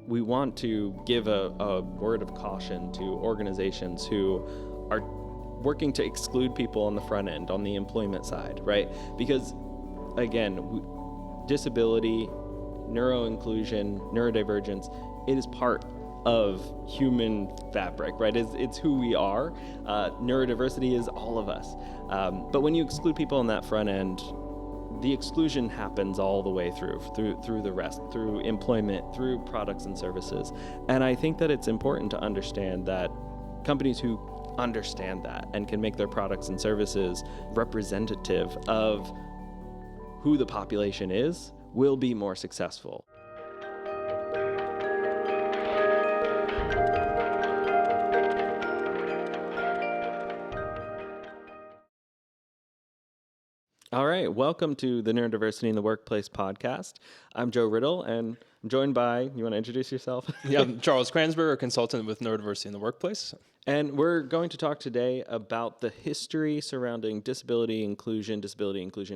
we want to give a word of caution to organizations who are working to exclude people on the front end, on the employment side, right? Because, again, disability, neuroinclusion, neurodivergence, it is part of human fabric, right? It's who we are. Neurodiversity is all of us. But when you exclude people on that front end, the exclusion happens all the way through the rest, through employment, through products and services. And I think that it's important to understand that companies who understand that and can make their products and services representative of who the population is will be more successful. All right, welcome to the Neurodiversity in the Workplace podcast. I'm Joe Riddle, and I'm joined by, you want to introduce yourself? Yeah, I'm Charles Kransberger, consultant with Neurodiversity in the Workplace. And we're going to talk today about the history surrounding disability inclusion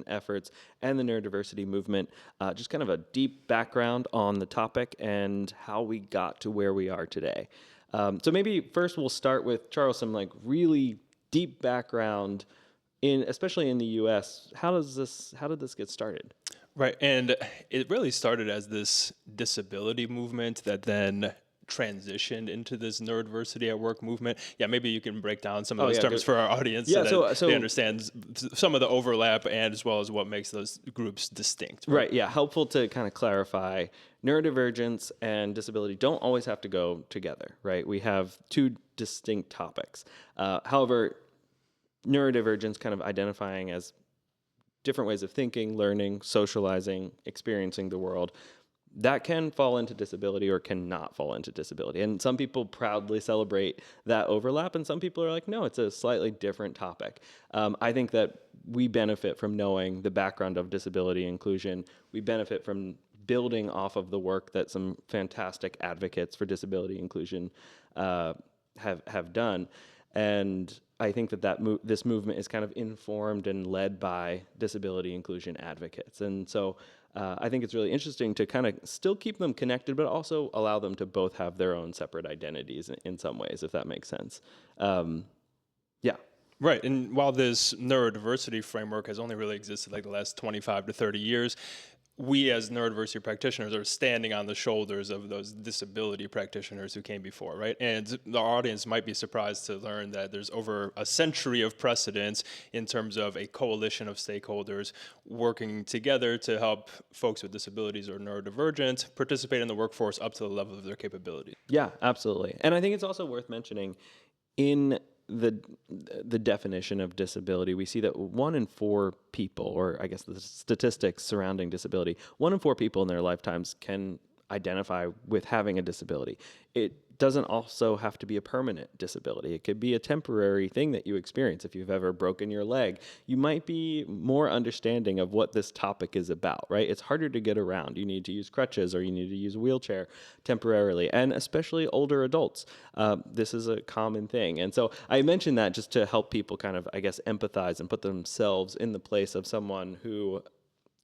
efforts, and the neurodiversity movement. Just kind of a deep background on the topic and how we got to where we are today. So maybe first we'll start with, Charles, some really deep background especially in the U.S. How did this get started? Right, and it really started as this disability movement that then transitioned into this neurodiversity at work movement. Yeah, maybe you can break down some of those terms for our audience so they understand some of the overlap and as well as what makes those groups distinct. Right, yeah, helpful to kind of clarify. Neurodivergence and disability don't always have to go together, right? We have two distinct topics. However, neurodivergence kind of identifying as different ways of thinking, learning, socializing, experiencing the world, that can fall into disability or cannot fall into disability. And some people proudly celebrate that overlap, and some people are like, no, it's a slightly different topic. I think that we benefit from knowing the background of disability inclusion. We benefit from building off of the work that some fantastic advocates for disability inclusion have done. And I think that this movement is kind of informed and led by disability inclusion advocates. And so I think it's really interesting to kind of still keep them connected, but also allow them to both have their own separate identities in some ways, if that makes sense. Yeah. Right, and while this neurodiversity framework has only really existed the last 25 to 30 years, we as neurodiversity practitioners are standing on the shoulders of those disability practitioners who came before, right? And the audience might be surprised to learn that there's over a century of precedence in terms of a coalition of stakeholders working together to help folks with disabilities or neurodivergent participate in the workforce up to the level of their capability. Yeah, absolutely. And I think it's also worth mentioning in the definition of disability, we see that 1 in 4 people, or I guess the statistics surrounding disability, 1 in 4 people in their lifetimes can identify with having a disability. It doesn't also have to be a permanent disability. It could be a temporary thing that you experience. If you've ever broken your leg, you might be more understanding of what this topic is about, right? It's harder to get around. You need to use crutches or you need to use a wheelchair temporarily, and especially older adults. This is a common thing. And so I mentioned that just to help people kind of, I guess, empathize and put themselves in the place of someone who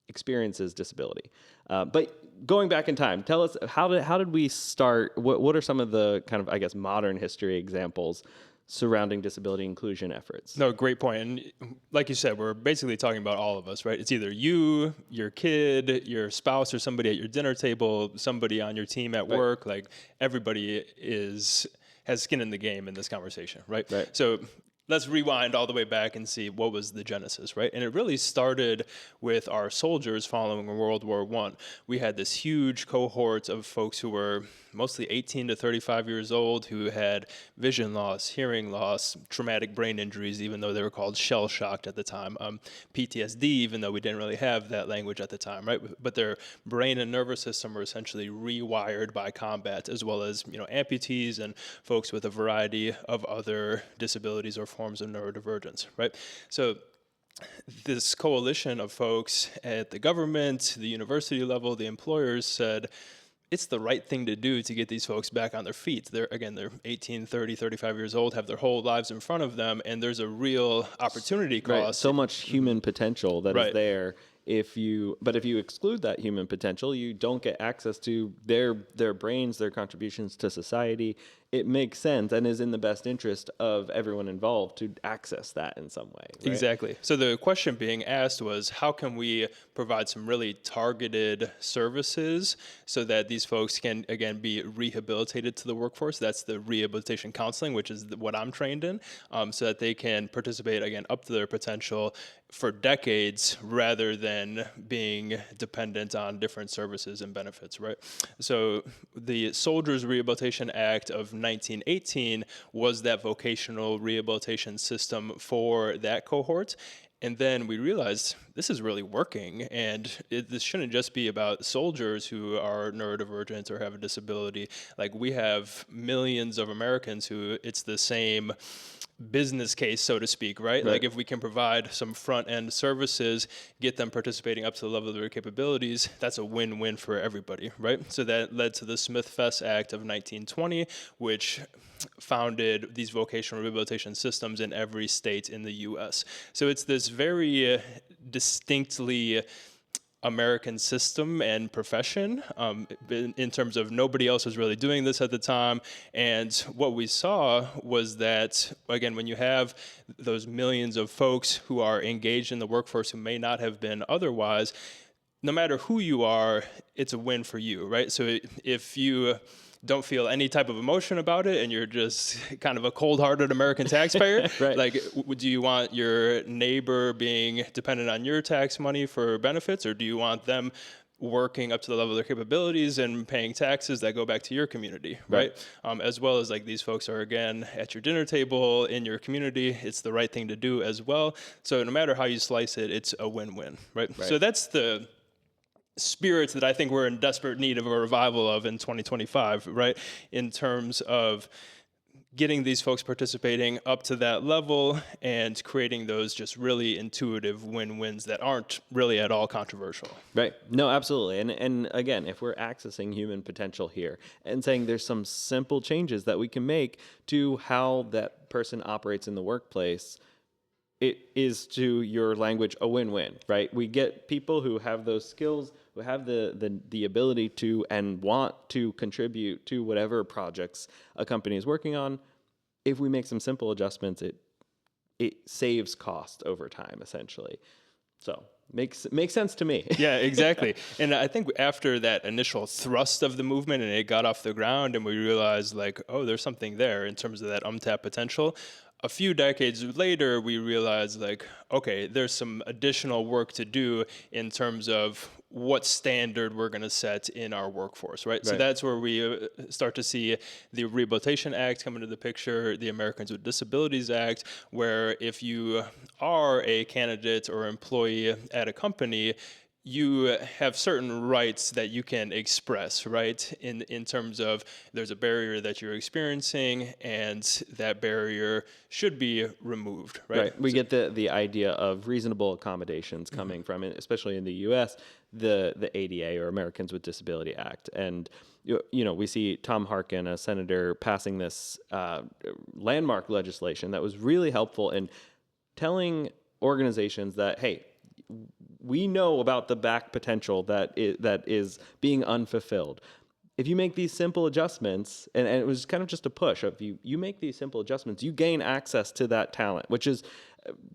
experiences disability. But going back in time, tell us, how did we start? What are some of the kind of, I guess, modern history examples surrounding disability inclusion efforts? No, great point. And like you said, we're basically talking about all of us, right? It's either you, your kid, your spouse, or somebody at your dinner table, somebody on your team at work. Like everybody has skin in the game in this conversation, right? So let's rewind all the way back and see what was the genesis, right? And it really started with our soldiers following World War I. We had this huge cohort of folks who were mostly 18 to 35 years old who had vision loss, hearing loss, traumatic brain injuries, even though they were called shell-shocked at the time, PTSD, even though we didn't really have that language at the time, right? But their brain and nervous system were essentially rewired by combat, as well as, amputees and folks with a variety of other disabilities or forms of neurodivergence, right? So this coalition of folks at the government, the university level, the employers said, it's the right thing to do to get these folks back on their feet. They're 18, 30, 35 years old, have their whole lives in front of them, and there's a real opportunity cost. Right. So much human potential that is there If you exclude that human potential, you don't get access to their brains, their contributions to society. It makes sense and is in the best interest of everyone involved to access that in some way. Right? Exactly. So the question being asked was, how can we provide some really targeted services so that these folks can, again, be rehabilitated to the workforce? That's the rehabilitation counseling, which is what I'm trained in, so that they can participate, again, up to their potential for decades rather than being dependent on different services and benefits, right? So the Soldiers Rehabilitation Act of 1918 was that vocational rehabilitation system for that cohort. And then we realized this is really working, and this shouldn't just be about soldiers who are neurodivergent or have a disability. Like, we have millions of Americans who it's the same business case, so to speak, right? Like, if we can provide some front-end services, get them participating up to the level of their capabilities, that's a win-win for everybody, right? So that led to the Smith-Fess Act of 1920, which founded these vocational rehabilitation systems in every state in the U.S. So it's this very distinctly American system and profession, in terms of nobody else was really doing this at the time. And what we saw was that, again, when you have those millions of folks who are engaged in the workforce who may not have been otherwise, no matter who you are, it's a win for you, right? So if you don't feel any type of emotion about it and you're just kind of a cold-hearted American taxpayer, right. Like, do you want your neighbor being dependent on your tax money for benefits, or do you want them working up to the level of their capabilities and paying taxes that go back to your community, right? As well as, like, these folks are, again, at your dinner table in your community. It's the right thing to do as well. So no matter how you slice it, it's a win-win, right? So that's the spirits that I think we're in desperate need of a revival of in 2025, right? In terms of getting these folks participating up to that level and creating those just really intuitive win-wins that aren't really at all controversial. Right. No, absolutely. And again, if we're accessing human potential here and saying there's some simple changes that we can make to how that person operates in the workplace, it is, to your language, a win-win, right? We get people who have those skills, who have the ability to and want to contribute to whatever projects a company is working on. If we make some simple adjustments, it saves cost over time, essentially. So makes sense to me. Yeah, exactly. And I think after that initial thrust of the movement and it got off the ground and we realized, like, oh, there's something there in terms of that untapped potential, a few decades later, we realized, like, okay, there's some additional work to do in terms of what standard we're going to set in our workforce, right? So that's where we start to see the Rehabilitation Act come into the picture, the Americans with Disabilities Act, where if you are a candidate or employee at a company, you have certain rights that you can express, right? In terms of there's a barrier that you're experiencing and that barrier should be removed, right? We get the idea of reasonable accommodations coming from it, especially in the U.S., the ADA, or Americans with Disability Act. And, you know, we see Tom Harkin, a senator, passing this landmark legislation that was really helpful in telling organizations that, hey, we know about the back potential that is being unfulfilled. If you make these simple adjustments, and it was kind of just a push of you make these simple adjustments, you gain access to that talent, which is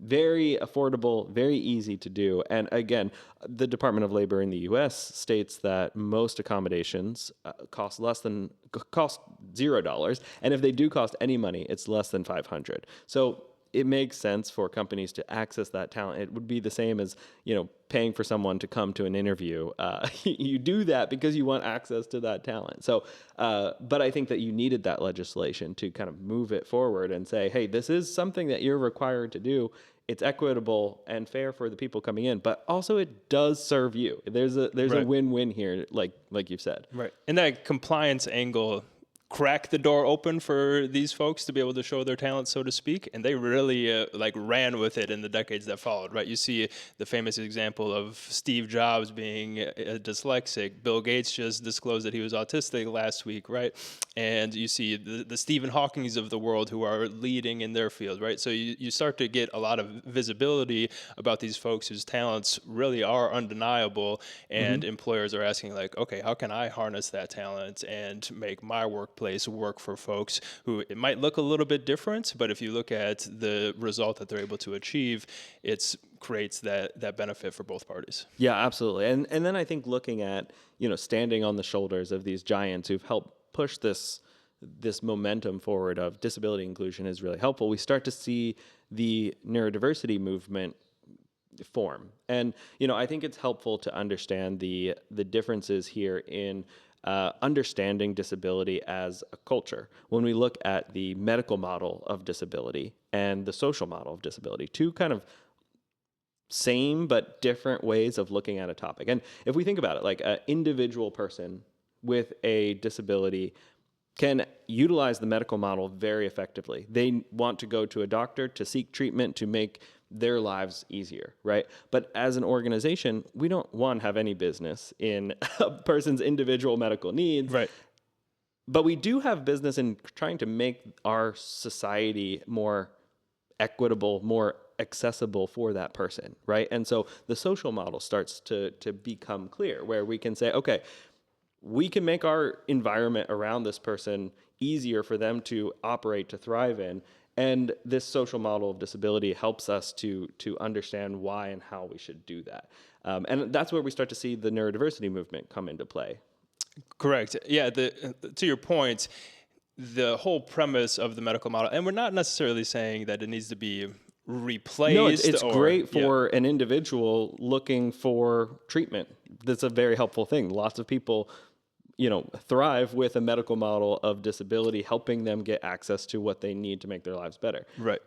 very affordable, very easy to do. And again, the Department of Labor in the U.S. states that most accommodations cost $0, and if they do cost any money, it's less than $500. So it makes sense for companies to access that talent. It would be the same as, you know, paying for someone to come to an interview. You do that because you want access to that talent. So, but I think that you needed that legislation to kind of move it forward and say, hey, this is something that you're required to do. It's equitable and fair for the people coming in, but also it does serve you. There's a win-win here, like you've said. Right. And that compliance angle crack the door open for these folks to be able to show their talent, so to speak, and they really ran with it in the decades that followed, right? You see the famous example of Steve Jobs being a dyslexic. Bill Gates just disclosed that he was autistic last week, right? And you see the Stephen Hawkings of the world who are leading in their field, right? So you start to get a lot of visibility about these folks whose talents really are undeniable, and employers are asking like, okay, how can I harness that talent and make my workplace work for folks who it might look a little bit different, but if you look at the result that they're able to achieve, it creates that benefit for both parties. Yeah, absolutely. And then I think looking at, standing on the shoulders of these giants who've helped push this momentum forward of disability inclusion is really helpful. We start to see the neurodiversity movement form. And, I think it's helpful to understand the differences here in understanding disability as a culture. When we look at the medical model of disability and the social model of disability, two kind of same but different ways of looking at a topic. And if we think about it, like an individual person with a disability can utilize the medical model very effectively. They want to go to a doctor to seek treatment to make their lives easier, right? But as an organization, we don't, have any business in a person's individual medical needs. Right. But we do have business in trying to make our society more equitable, more accessible for that person, right? And so the social model starts to become clear, where we can say, okay, we can make our environment around this person easier for them to operate, to thrive in. And this social model of disability helps us to understand why and how we should do that. And that's where we start to see the neurodiversity movement come into play. Correct. Yeah, to your point, the whole premise of the medical model, and we're not necessarily saying that it needs to be replaced. No, it's great for an individual looking for treatment. That's a very helpful thing. Lots of people thrive with a medical model of disability, helping them get access to what they need to make their lives better. Right.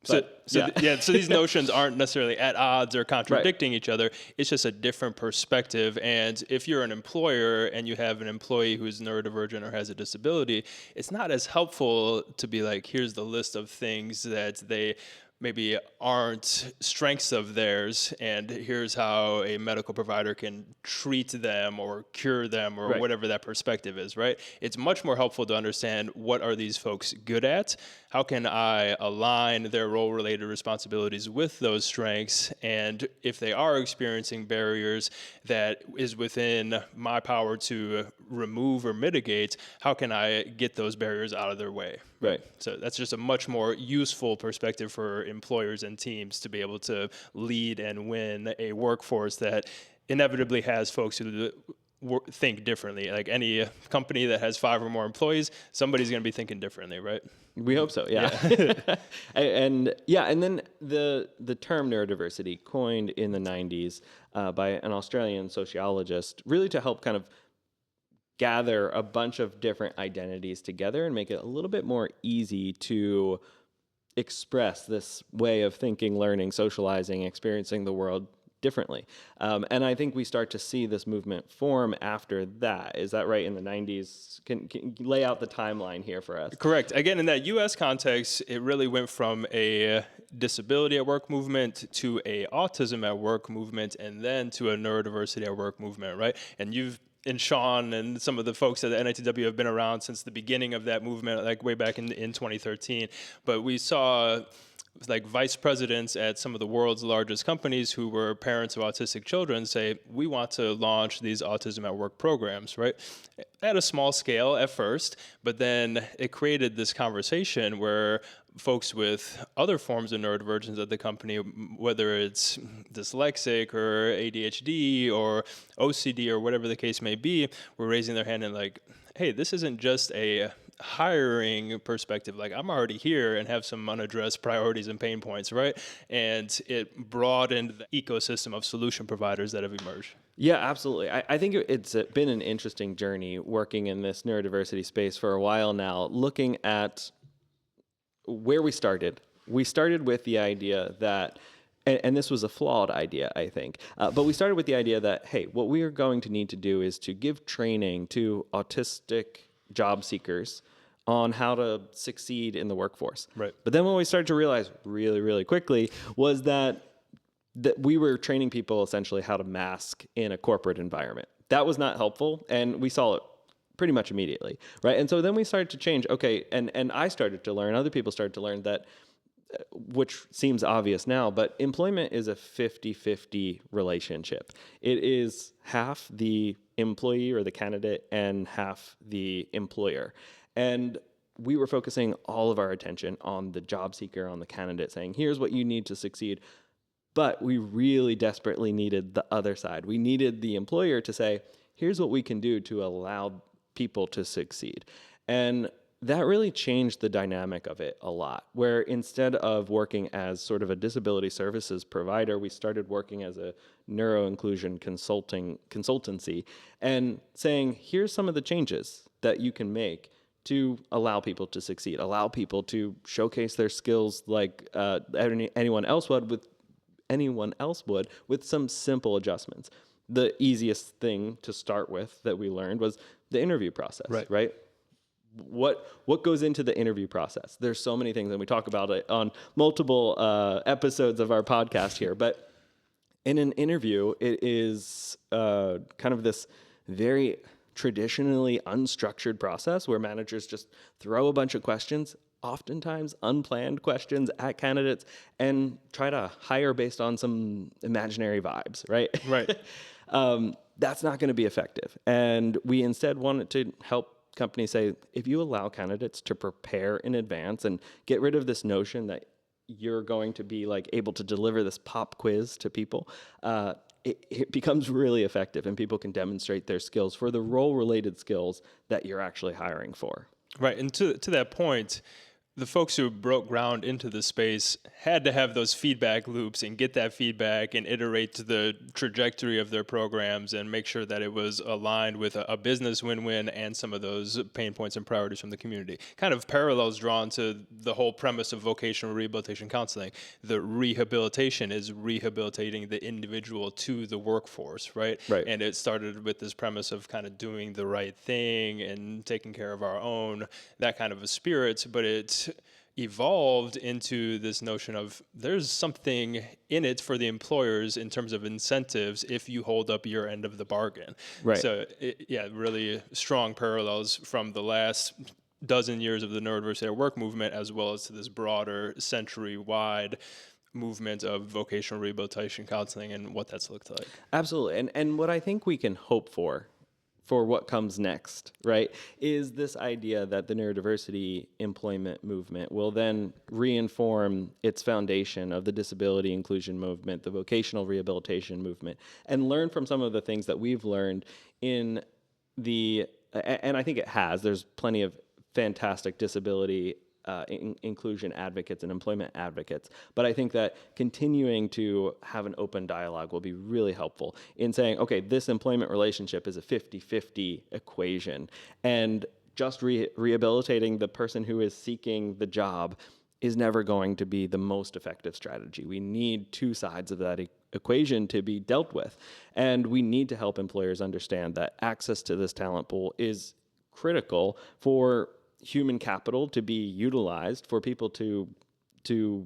So these notions aren't necessarily at odds or contradicting each other. It's just a different perspective. And if you're an employer and you have an employee who's neurodivergent or has a disability, it's not as helpful to be like, here's the list of things that they maybe aren't strengths of theirs, and here's how a medical provider can treat them or cure them or whatever that perspective is, right? It's much more helpful to understand, what are these folks good at? How can I align their role-related responsibilities with those strengths? And if they are experiencing barriers that is within my power to remove or mitigate, how can I get those barriers out of their way? Right. So that's just a much more useful perspective for employers and teams to be able to lead and win a workforce that inevitably has folks who think differently. Like any company that has 5 or more employees, somebody's going to be thinking differently, right? We hope so, yeah. and then the term neurodiversity, coined in the 90s by an Australian sociologist, really to help kind of gather a bunch of different identities together and make it a little bit more easy to express this way of thinking, learning, socializing, experiencing the world differently. And I think we start to see this movement form after that. Is that right, in the 90s? Can you lay out the timeline here for us? Correct. Again, in that U.S. context, it really went from a disability at work movement to a autism at work movement, and then to a neurodiversity at work movement, right? And Sean and some of the folks at the NITW have been around since the beginning of that movement, like way back in 2013. But we saw like vice presidents at some of the world's largest companies who were parents of autistic children say, we want to launch these autism at work programs, right? At a small scale at first, but then it created this conversation where folks with other forms of neurodivergence at the company, whether it's dyslexic or ADHD or OCD or whatever the case may be, were raising their hand and like, hey, this isn't just a hiring perspective. Like, I'm already here and have some unaddressed priorities and pain points, right? And it broadened the ecosystem of solution providers that have emerged. Yeah, absolutely. I think it's been an interesting journey working in this neurodiversity space for a while now, looking at where we started. We started with the idea that, and this was a flawed idea, I think, but we started with the idea that, hey, what we are going to need to do is to give training to autistic job seekers on how to succeed in the workforce. Right. But then what we started to realize really, really quickly was that we were training people essentially how to mask in a corporate environment. That was not helpful, and we saw it pretty much immediately, right? And so then we started to change, okay, and I started to learn, other people started to learn that, which seems obvious now, but employment is a 50-50 relationship. It is half the employee or the candidate and half the employer. And we were focusing all of our attention on the job seeker, on the candidate, saying, here's what you need to succeed. But we really desperately needed the other side. We needed the employer to say, here's what we can do to allow people to succeed. And that really changed the dynamic of it a lot, where instead of working as sort of a disability services provider, we started working as a neuroinclusion consultancy and saying, here's some of the changes that you can make to allow people to succeed, allow people to showcase their skills like anyone else would with some simple adjustments. The easiest thing to start with that we learned was the interview process, right? What goes into the interview process? There's so many things, and we talk about it on multiple episodes of our podcast here, but in an interview, it is kind of this very traditionally unstructured process where managers just throw a bunch of questions, oftentimes unplanned questions, at candidates and try to hire based on some imaginary vibes, right? Right. That's not going to be effective. And we instead wanted to help companies say, if you allow candidates to prepare in advance and get rid of this notion that you're going to be like able to deliver this pop quiz to people, it becomes really effective and people can demonstrate their skills for the role-related skills that you're actually hiring for. Right. And to that point, the folks who broke ground into the space had to have those feedback loops and get that feedback and iterate to the trajectory of their programs and make sure that it was aligned with a business win-win and some of those pain points and priorities from the community. Kind of parallels drawn to the whole premise of vocational rehabilitation counseling. The rehabilitation is rehabilitating the individual to the workforce, right? Right. And it started with this premise of kind of doing the right thing and taking care of our own, that kind of a spirit, but it evolved into this notion of there's something in it for the employers in terms of incentives if you hold up your end of the bargain. Right. So, really strong parallels from the last dozen years of the neurodiversity at work movement, as well as to this broader century-wide movement of vocational rehabilitation counseling and what that's looked like. Absolutely. And what I think we can hope for what comes next, right, is this idea that the neurodiversity employment movement will then reinform its foundation of the disability inclusion movement, the vocational rehabilitation movement, and learn from some of the things that we've learned in and I think it has, there's plenty of fantastic disability inclusion advocates and employment advocates. But I think that continuing to have an open dialogue will be really helpful in saying, okay, this employment relationship is a 50-50 equation. And just rehabilitating the person who is seeking the job is never going to be the most effective strategy. We need two sides of that equation to be dealt with. And we need to help employers understand that access to this talent pool is critical for human capital to be utilized, for people to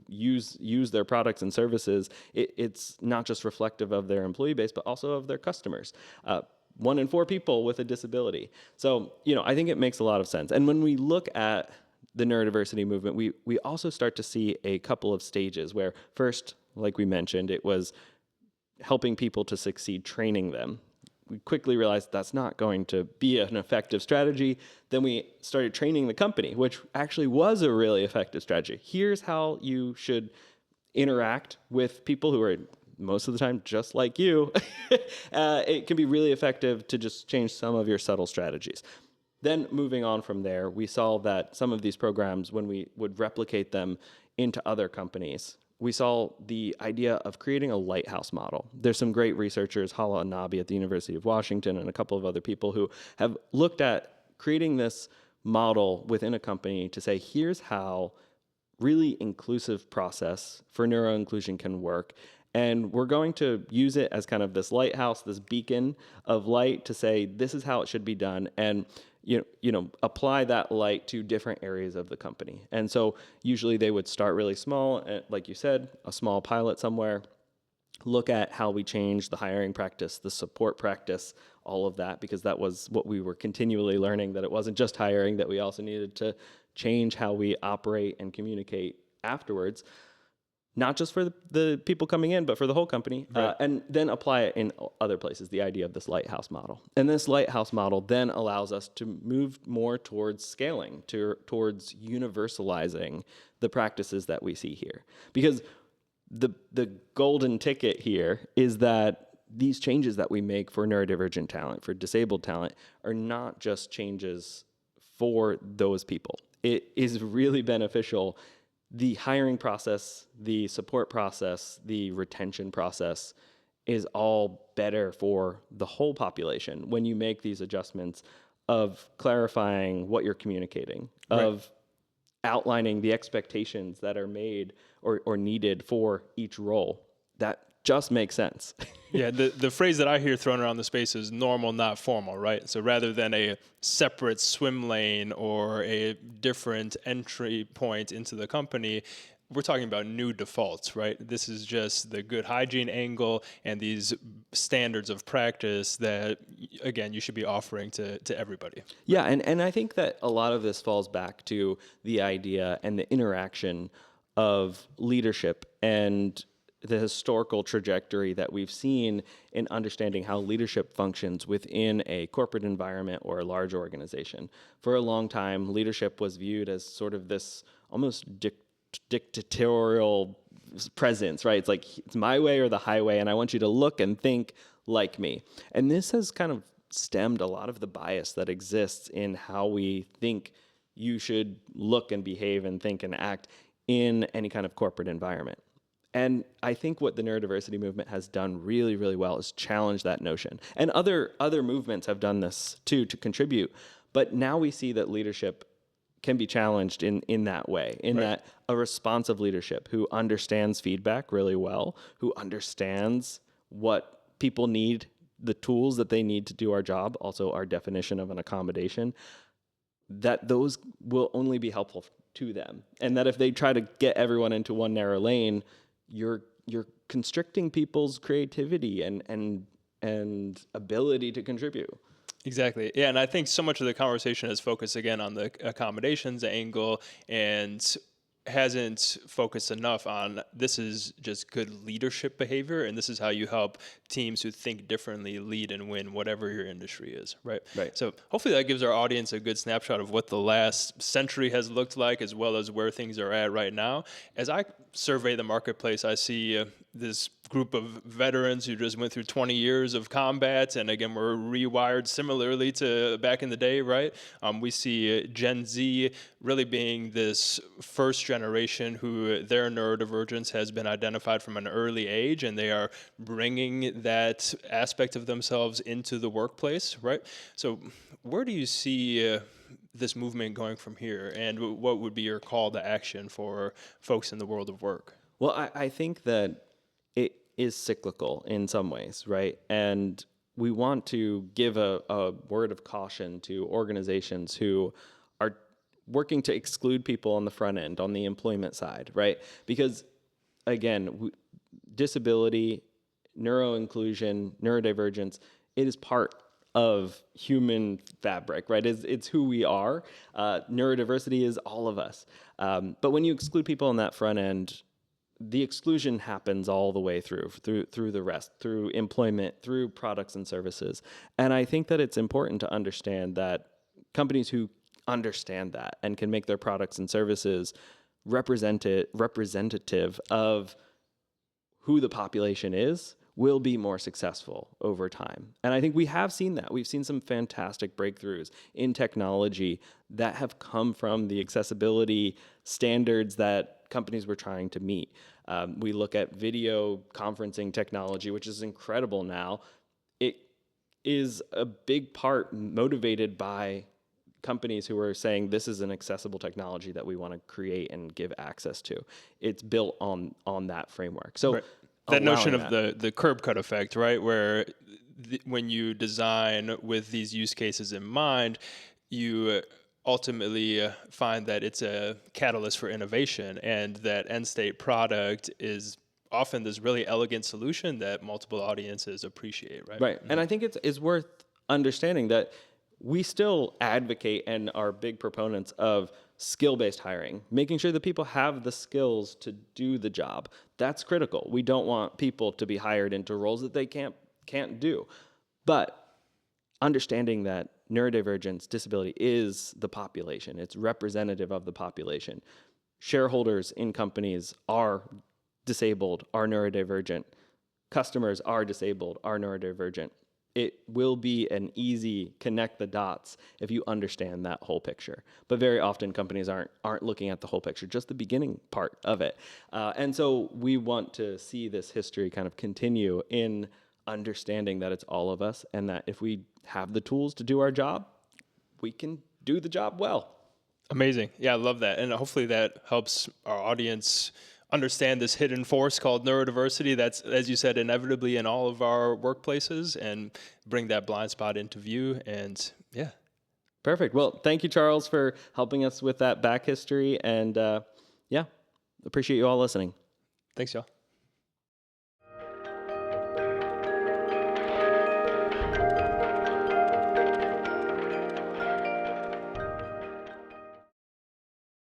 use their products and services. It's not just reflective of their employee base, but also of their customers. 1 in 4 people with a disability. So, I think it makes a lot of sense. And when we look at the neurodiversity movement, we also start to see a couple of stages where first, like we mentioned, it was helping people to succeed, training them. We quickly realized that's not going to be an effective strategy. Then we started training the company, which actually was a really effective strategy. Here's how you should interact with people who are most of the time just like you. It can be really effective to just change some of your subtle strategies. Then moving on from there, we saw that some of these programs, when we would replicate them into other companies, we saw the idea of creating a lighthouse model. There's some great researchers, Hala and Nabi at the University of Washington, and a couple of other people who have looked at creating this model within a company to say, here's how really inclusive process for neuroinclusion can work. And we're going to use it as kind of this lighthouse, this beacon of light to say, this is how it should be done. And apply that light to different areas of the company. And so usually they would start really small, like you said, a small pilot somewhere, look at how we change the hiring practice, the support practice, all of that, because that was what we were continually learning, that it wasn't just hiring, that we also needed to change how we operate and communicate afterwards, not just for the people coming in, but for the whole company, Right. and then apply it in other places, the idea of this lighthouse model. And this lighthouse model then allows us to move more towards scaling, towards universalizing the practices that we see here. Because the golden ticket here is that these changes that we make for neurodivergent talent, for disabled talent, are not just changes for those people. It is really beneficial. The hiring process, the support process, the retention process is all better for the whole population when you make these adjustments of clarifying what you're communicating, of outlining the expectations that are made or needed for each role. That just makes sense. Yeah, the phrase that I hear thrown around the space is normal, not formal, right? So rather than a separate swim lane or a different entry point into the company, we're talking about new defaults, right? This is just the good hygiene angle and these standards of practice that, again, you should be offering to everybody. Yeah, and I think that a lot of this falls back to the idea and the interaction of leadership and the historical trajectory that we've seen in understanding how leadership functions within a corporate environment or a large organization. For a long time, leadership was viewed as sort of this almost dictatorial presence, right? It's like, it's my way or the highway, and I want you to look and think like me. And this has kind of stemmed a lot of the bias that exists in how we think you should look and behave and think and act in any kind of corporate environment. And I think what the neurodiversity movement has done really, really well is challenge that notion. And other movements have done this too, to contribute. But now we see that leadership can be challenged in that way, in that a responsive leadership who understands feedback really well, who understands what people need, the tools that they need to do our job, also our definition of an accommodation, that those will only be helpful to them. And that if they try to get everyone into one narrow lane, you're constricting people's creativity and ability to contribute. Exactly. Yeah, and I think so much of the conversation is focused again on the accommodations angle and hasn't focused enough on this is just good leadership behavior, and this is how you help teams who think differently lead and win whatever your industry is, right? So hopefully that gives our audience a good snapshot of what the last century has looked like, as well as where things are at right now. As I survey the marketplace, I see this group of veterans who just went through 20 years of combat, and again, were rewired similarly to back in the day, right? We see Gen Z really being this first generation who their neurodivergence has been identified from an early age, and they are bringing that aspect of themselves into the workplace, right? So where do you see this movement going from here, and what would be your call to action for folks in the world of work? Well, I think that it is cyclical in some ways, right? And we want to give a word of caution to organizations who are working to exclude people on the front end, on the employment side, right? Because, again, disability, neuroinclusion, neurodivergence, it is part of human fabric, right? It's who we are. Neurodiversity is all of us. But when you exclude people on that front end, the exclusion happens all the way through the rest, through employment, through products and services. And I think that it's important to understand that companies who understand that and can make their products and services representative of who the population is will be more successful over time. And I think we have seen that. We've seen some fantastic breakthroughs in technology that have come from the accessibility standards that companies were trying to meet. We look at video conferencing technology, which is incredible now. It is a big part motivated by companies who are saying this is an accessible technology that we want to create and give access to. It's built on that framework. So that notion of the curb cut effect, right? Where when you design with these use cases in mind, you ultimately find that it's a catalyst for innovation, and that end state product is often this really elegant solution that multiple audiences appreciate, right? Right. And I think it's worth understanding that we still advocate and are big proponents of skill-based hiring, making sure that people have the skills to do the job. That's critical. We don't want people to be hired into roles that they can't do. But understanding that neurodivergence, disability is the population. It's representative of the population. Shareholders in companies are disabled, are neurodivergent. Customers are disabled, are neurodivergent. It will be an easy connect the dots if you understand that whole picture. But very often companies aren't looking at the whole picture, just the beginning part of it. And so we want to see this history kind of continue in understanding that it's all of us, and that if we have the tools to do our job, we can do the job well. Amazing. Yeah, I love that. And hopefully that helps our audience understand this hidden force called neurodiversity that's, as you said, inevitably in all of our workplaces, and bring that blind spot into view. And yeah. Perfect. Well, thank you, Charles, for helping us with that back history. And yeah, appreciate you all listening. Thanks, y'all.